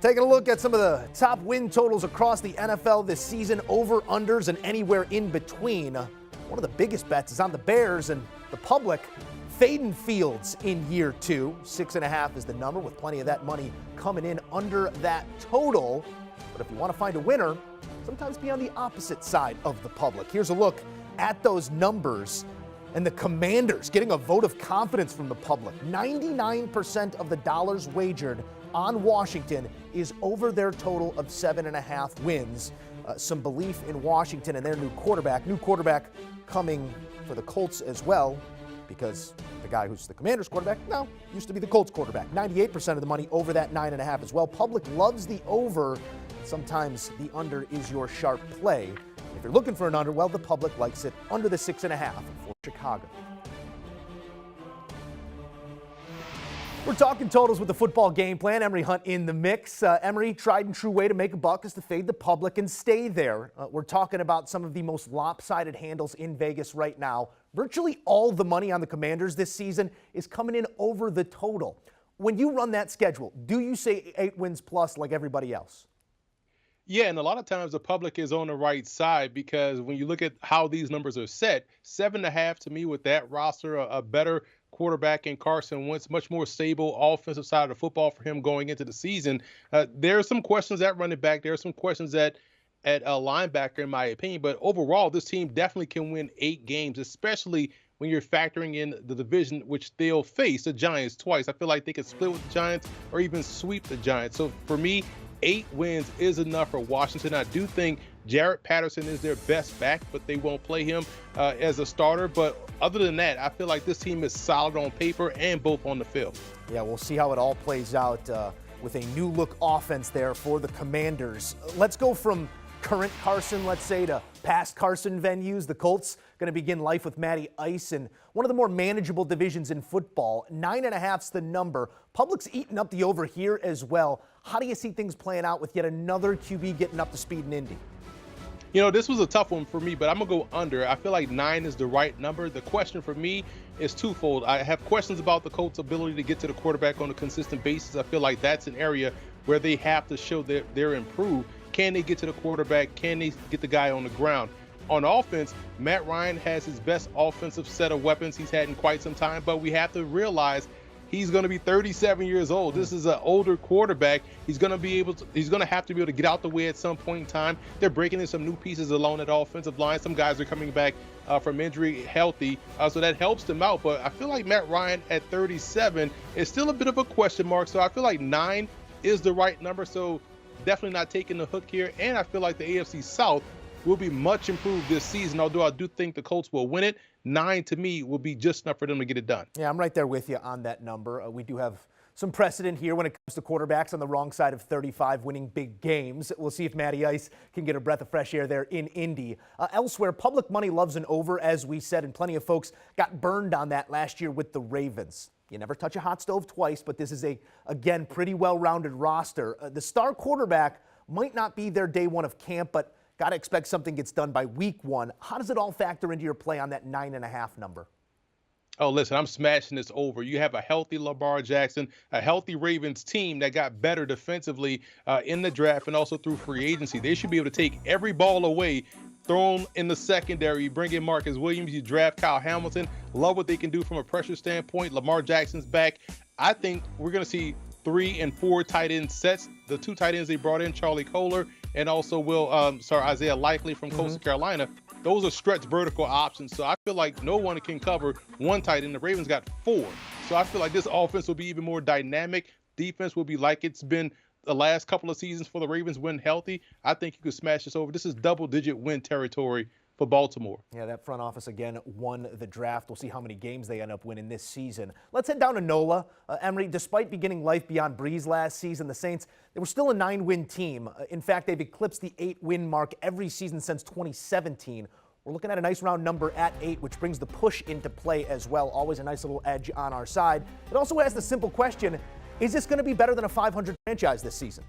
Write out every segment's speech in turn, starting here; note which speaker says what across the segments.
Speaker 1: Taking a look at some of the top win totals across the NFL this season, over-unders and anywhere in between. One of the biggest bets is on the Bears, and the public fading Fields in year two. 6.5 is the number, with plenty of that money coming in under that total. But if you want to find a winner, sometimes be on the opposite side of the public. Here's a look at those numbers. And the Commanders getting a vote of confidence from the public. 99% of the dollars wagered on Washington is over their total of 7.5 wins. Some belief in Washington and their new quarterback. New quarterback coming for the Colts as well, because the guy who's the Commanders quarterback now used to be the Colts quarterback. 98% of the money over that 9.5 as well. Public loves the over. Sometimes the under is your sharp play. If you're looking for an under, well, the public likes it under the 6.5 for Chicago. We're talking totals with the football game plan. Emory Hunt in the mix. Emory, tried and true way to make a buck is to fade the public and stay there. We're talking about some of the most lopsided handles in Vegas right now. Virtually all the money on the Commanders this season is coming in over the total. When you run that schedule, do you say 8 wins plus like everybody else?
Speaker 2: Yeah, and a lot of times the public is on the right side, because when you look at how these numbers are set, 7.5 to me with that roster, a better quarterback in Carson Wentz, much more stable offensive side of the football for him going into the season. There are some questions at running back. There are some questions at a linebacker, in my opinion. But overall, this team definitely can win 8 games, especially when you're factoring in the division, which they'll face the Giants twice. I feel like they could split with the Giants or even sweep the Giants. So for me, 8 wins is enough for Washington. I do think Jarrett Patterson is their best back, but they won't play him as a starter. But other than that, I feel like this team is solid on paper and both on the field. Yeah,
Speaker 1: we'll see how it all plays out with a new look offense there for the Commanders. Let's go from current Carson, let's say, to past Carson venues. The Colts going to begin life with Matty Ice in one of the more manageable divisions in football. 9.5's the number. Public's eating up the over here as well. How do you see things playing out with yet another QB getting up to speed in Indy?
Speaker 2: You know, this was a tough one for me, but I'm going to go under. I feel like 9 is the right number. The question for me is twofold. I have questions about the Colts' ability to get to the quarterback on a consistent basis. I feel like that's an area where they have to show they're improved. Can they get to the quarterback? Can they get the guy on the ground? On offense, Matt Ryan has his best offensive set of weapons he's had in quite some time, but we have to realize he's going to be 37 years old. This is an older quarterback. He's going to have to be able to get out the way at some point in time. They're breaking in some new pieces along that offensive line. Some guys are coming back from injury healthy, so that helps them out. But I feel like Matt Ryan at 37 is still a bit of a question mark. So I feel like 9 is the right number. So definitely not taking the hook here. And I feel like the AFC South will be much improved this season, although I do think the Colts will win it. 9 to me will be just enough for them to get it done.
Speaker 1: Yeah, I'm right there with you on that number. We do have some precedent here when it comes to quarterbacks on the wrong side of 35 winning big games. We'll see if Matty Ice can get a breath of fresh air there in Indy. Elsewhere, public money loves an over, as we said, and plenty of folks got burned on that last year with the Ravens. You never touch a hot stove twice, but this is again, pretty well-rounded roster. The star quarterback might not be their day one of camp, but got to expect something gets done by week 1. How does it all factor into your play on that 9.5 number?
Speaker 2: Oh, listen, I'm smashing this over. You have a healthy Lamar Jackson, a healthy Ravens team that got better defensively in the draft and also through free agency. They should be able to take every ball away thrown in the secondary. You bring in Marcus Williams, you draft Kyle Hamilton. Love what they can do from a pressure standpoint. Lamar Jackson's back. I think we're going to see 3 and 4 tight end sets. The 2 tight ends they brought in, Charlie Kohler and also Isaiah Likely from Coastal Carolina. Those are stretch vertical options. So I feel like no one can cover 1 tight end. The Ravens got 4. So I feel like this offense will be even more dynamic. Defense will be like it's been the last couple of seasons for the Ravens when healthy. I think you could smash this over. This is double-digit win territory for Baltimore.
Speaker 1: Yeah, that front office again won the draft. We'll see how many games they end up winning this season. Let's head down to NOLA. Emory, despite beginning life beyond Breeze last season, the Saints, they were still a 9-win team. In fact, they've eclipsed the 8-win mark every season since 2017. We're looking at a nice round number at 8, which brings the push into play as well. Always a nice little edge on our side. It also asks the simple question, is this going to be better than a 500 franchise this season?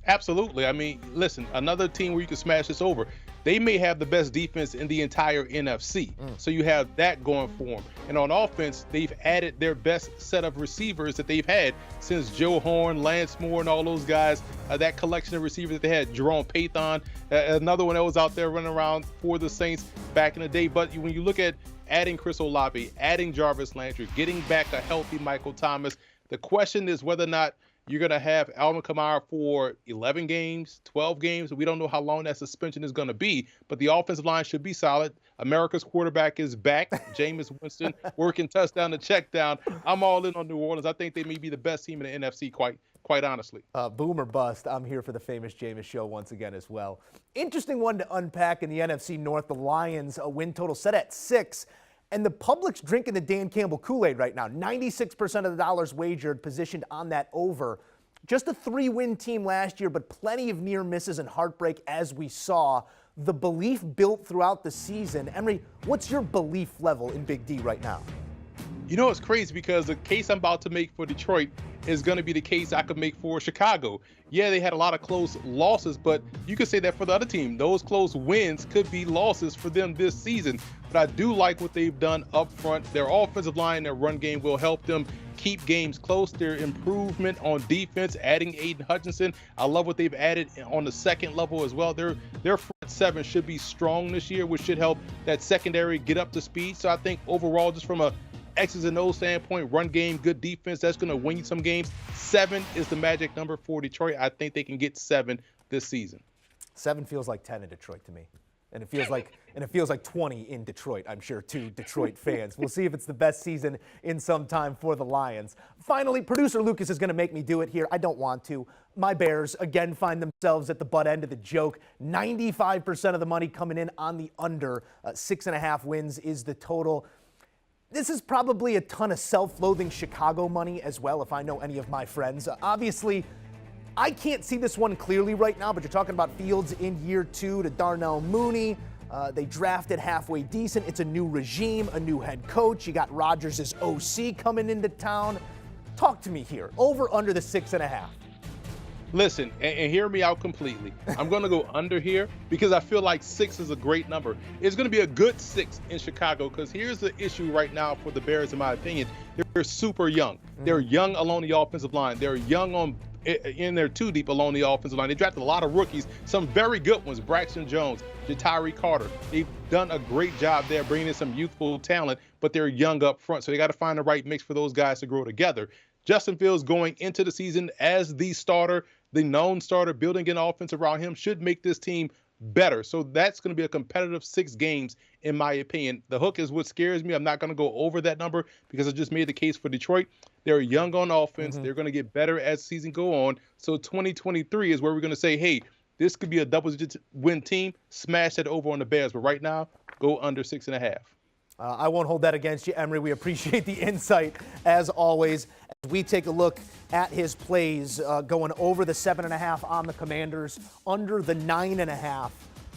Speaker 2: Absolutely. I mean, listen, another team where you can smash this over. They may have the best defense in the entire NFC. So you have that going for them. And on offense, they've added their best set of receivers that they've had since Joe Horn, Lance Moore, and all those guys. That collection of receivers that they had, Jerome Pathon, another one that was out there running around for the Saints back in the day. But when you look at adding Chris Olave, adding Jarvis Landry, getting back a healthy Michael Thomas, the question is whether or not you're going to have Alvin Kamara for 11 games, 12 games. We don't know how long that suspension is going to be, but the offensive line should be solid. America's quarterback is back. Jameis Winston working touchdown to check down. I'm all in on New Orleans. I think they may be the best team in the NFC, quite honestly.
Speaker 1: Boom or bust. I'm here for the famous Jameis show once again as well. Interesting one to unpack in the NFC North. The Lions, a win total set at 6. And the public's drinking the Dan Campbell Kool-Aid right now. 96% of the dollars wagered positioned on that over. Just a 3-win team last year, but plenty of near misses and heartbreak as we saw. The belief built throughout the season. Emory, what's your belief level in Big D right now?
Speaker 2: You know, it's crazy because the case I'm about to make for Detroit is going to be the case I could make for Chicago. Yeah, they had a lot of close losses, but you could say that for the other team. Those close wins could be losses for them this season. But I do like what they've done up front. Their offensive line, their run game will help them keep games close. Their improvement on defense, adding Aiden Hutchinson. I love what they've added on the second level as well. Their front seven should be strong this year, which should help that secondary get up to speed. So I think overall, just from a X's and O's standpoint, run game, good defense, that's going to win you some games. 7 is the magic number for Detroit. I think they can get 7 this season.
Speaker 1: 7 feels like 10 in Detroit to me. And it feels like 20 in Detroit, I'm sure, to Detroit fans. We'll see if it's the best season in some time for the Lions. Finally, producer Lucas is going to make me do it here. I don't want to. My Bears, again, find themselves at the butt end of the joke. 95% of the money coming in on the under. 6.5 wins is the total. This is probably a ton of self-loathing Chicago money as well, if I know any of my friends. Obviously, I can't see this one clearly right now, but you're talking about Fields in year 2 to Darnell Mooney. They drafted halfway decent. It's a new regime, a new head coach. You got Rodgers' OC coming into town. Talk to me here. Over, under the 6.5.
Speaker 2: Listen, and hear me out completely. I'm going to go under here because I feel like 6 is a great number. It's going to be a good 6 in Chicago because here's the issue right now for the Bears, in my opinion. They're super young. They're young along the offensive line. They're young in their 2 deep along the offensive line. They drafted a lot of rookies, some very good ones, Braxton Jones, Jatari Carter. They've done a great job there bringing in some youthful talent, but they're young up front. So they got to find the right mix for those guys to grow together. Justin Fields going into the season as the starter, the known starter, building an offense around him should make this team better. So that's going to be a competitive 6 games, in my opinion. The hook is what scares me. I'm not going to go over that number because I just made the case for Detroit. They're young on offense. They're going to get better as the season go on. So 2023 is where we're going to say, hey, this could be a double-digit win team. Smash that over on the Bears. But right now, go under 6.5.
Speaker 1: I won't hold that against you, Emory. We appreciate the insight, as always. As we take a look at his plays, going over the 7.5 on the Commanders, under the 9.5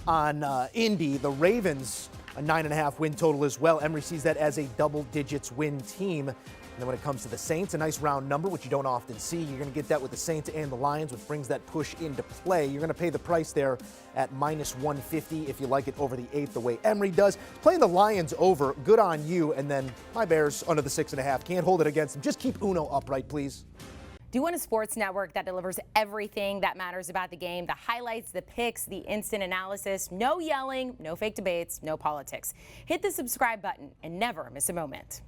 Speaker 1: on Indy. The Ravens, a 9.5 win total as well. Emory sees that as a double-digits win team. And then when it comes to the Saints, a nice round number, which you don't often see. You're going to get that with the Saints and the Lions, which brings that push into play. You're going to pay the price there at -150 if you like it over the 8 the way Emory does. Playing the Lions over, good on you. And then my Bears under the 6.5. Can't hold it against them. Just keep Uno upright, please.
Speaker 3: Do you want a sports network that delivers everything that matters about the game? The highlights, the picks, the instant analysis. No yelling, no fake debates, no politics. Hit the subscribe button and never miss a moment.